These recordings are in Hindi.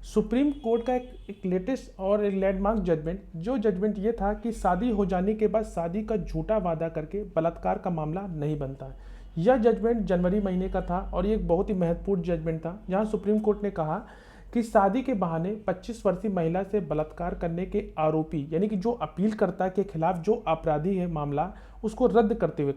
सुप्रीम कोर्ट का एक लेटेस्ट और एक लैंडमार्क जजमेंट, जो जजमेंट ये था कि शादी हो जाने के बाद शादी का झूठा वादा करके बलात्कार का मामला नहीं बनता है। यह जजमेंट जनवरी महीने का था और ये एक बहुत ही महत्वपूर्ण जजमेंट था, जहां सुप्रीम कोर्ट ने कहा कि शादी के बहाने 25 वर्षीय महिला से बलात्कार करने के आरोपी यानी कि जो अपीलकर्ता के खिलाफ जो अपराधी है मामला, उसको रद्द करते हुए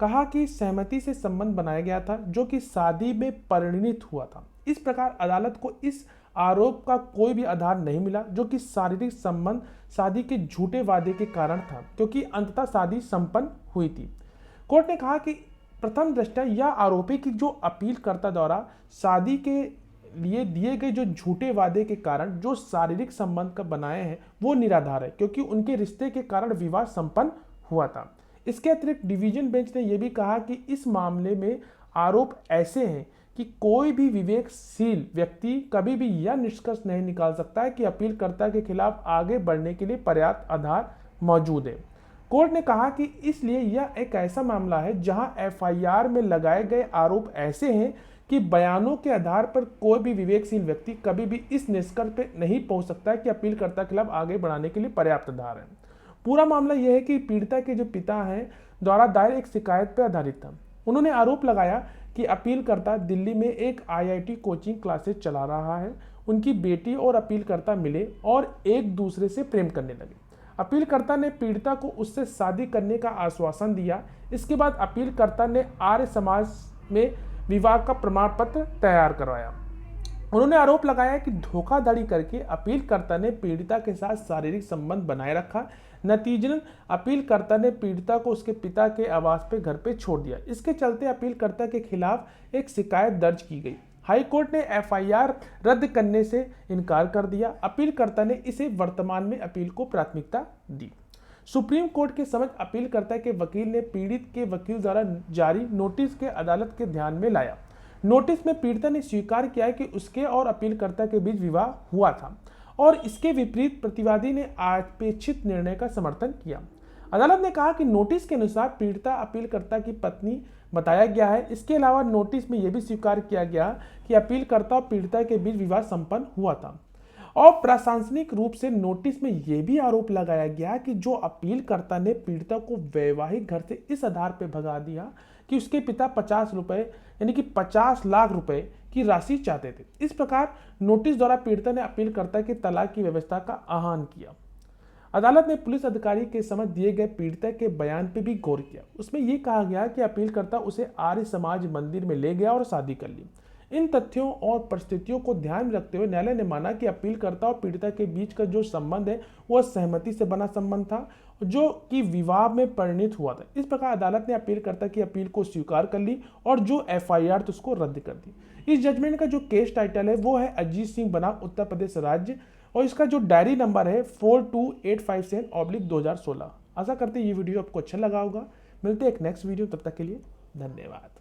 कहा कि सहमति से संबंध बनाया गया था जो कि शादी में परिणित हुआ था। इस प्रकार अदालत को इस आरोप का कोई भी आधार नहीं मिला जो कि शारीरिक संबंध शादी के झूठे वादे के कारण था, क्योंकि अंततः शादी संपन्न हुई थी। कोर्ट ने कहा कि प्रथम दृष्टया यह आरोपी की जो अपीलकर्ता द्वारा शादी के लिए दिए गए जो झूठे वादे के कारण जो शारीरिक संबंध का बनाए हैं वो निराधार है, क्योंकि उनके रिश्ते के कारण विवाह संपन्न हुआ था। इसके अतिरिक्त डिवीजन बेंच ने यह भी कहा कि इस मामले में आरोप ऐसे हैं कि कोई भी विवेकशील व्यक्ति कभी भी यह निष्कर्ष नहीं निकाल सकता है कि अपीलकर्ता के खिलाफ आगे बढ़ने के लिए पर्याप्त आधार मौजूद है। कोर्ट ने कहा कि इसलिए यह एक ऐसा मामला है जहां एफआईआर में लगाए गए आरोप ऐसे हैं कि बयानों के आधार पर कोई भी विवेकशील व्यक्ति कभी भी इस निष्कर्ष पर नहीं पहुंच सकता है कि अपीलकर्ता के खिलाफ आगे बढ़ाने के लिए पर्याप्त आधार है। पूरा मामला यह है कि पीड़िता के जो पिता हैं द्वारा दायर एक शिकायत पर आधारित था। उन्होंने आरोप लगाया कि अपीलकर्ता दिल्ली में एक आईआईटी कोचिंग क्लासेस चला रहा है। उनकी बेटी और अपीलकर्ता मिले और एक दूसरे से प्रेम करने लगे। अपीलकर्ता ने पीड़िता को उससे शादी करने का आश्वासन दिया। इसके बाद अपीलकर्ता ने आर्य समाज में विवाह का प्रमाण पत्र तैयार करवाया। उन्होंने आरोप लगाया कि धोखाधड़ी करके अपीलकर्ता ने पीड़िता के साथ शारीरिक संबंध बनाए रखा। नतीजतन अपीलकर्ता ने पीड़िता को उसके पिता के आवास पे घर पे छोड़ दिया। इसके चलते अपीलकर्ता के खिलाफ एक शिकायत दर्ज की गई। हाई कोर्ट ने एफआईआर रद्द करने से इनकार कर दिया। अपीलकर्ता ने इसे वर्तमान में अपील को प्राथमिकता दी। सुप्रीम कोर्ट के समक्ष अपीलकर्ता के वकील ने पीड़ित के वकील द्वारा जारी नोटिस के अदालत के ध्यान में लाया। नोटिस में पीड़िता ने स्वीकार किया कि उसके और अपीलकर्ता के बीच विवाह हुआ था और इसके विपरीत प्रतिवादी ने अपेक्षित निर्णय का समर्थन किया। अदालत ने कहा कि नोटिस के अनुसार पीड़िता अपीलकर्ता की पत्नी बताया गया है। इसके अलावा नोटिस में यह भी स्वीकार किया गया कि अपीलकर्ता और पीड़िता के बीच विवाह संपन्न हुआ था। और प्रशासनिक रूप से नोटिस में यह भी आरोप लगाया गया कि जो अपीलकर्ता ने पीड़िता को वैवाहिक घर से इस आधार पर भगा दिया कि उसके पिता 50 रुपए यानी कि 50 लाख रुपए की राशि चाहते थे। इस प्रकार नोटिस द्वारा पीड़िता ने अपीलकर्ता के तलाक की व्यवस्था का आह्वान किया। अदालत ने पुलिस अधिकारी के समक्ष दिए गए पीड़िता के बयान पर भी गौर किया। उसमें यह कहा गया कि अपीलकर्ता उसे आर्य समाज मंदिर में ले गया और शादी कर ली। इन तथ्यों और परिस्थितियों को ध्यान में रखते हुए न्यायालय ने माना कि अपीलकर्ता और पीड़िता के बीच का जो संबंध है वह सहमति से बना संबंध था जो कि विवाह में परिणित हुआ था। इस प्रकार अदालत ने अपीलकर्ता की अपील को स्वीकार कर ली और जो एफआईआर थी उसको रद्द कर दी। इस जजमेंट का जो केस टाइटल है वो है अजीत सिंह बनाम उत्तर प्रदेश राज्य और इसका जो डायरी नंबर है 42857/2016। आशा करते हैं ये वीडियो आपको अच्छा लगा होगा। मिलते हैं एक नेक्स्ट वीडियो, तब तक के लिए धन्यवाद।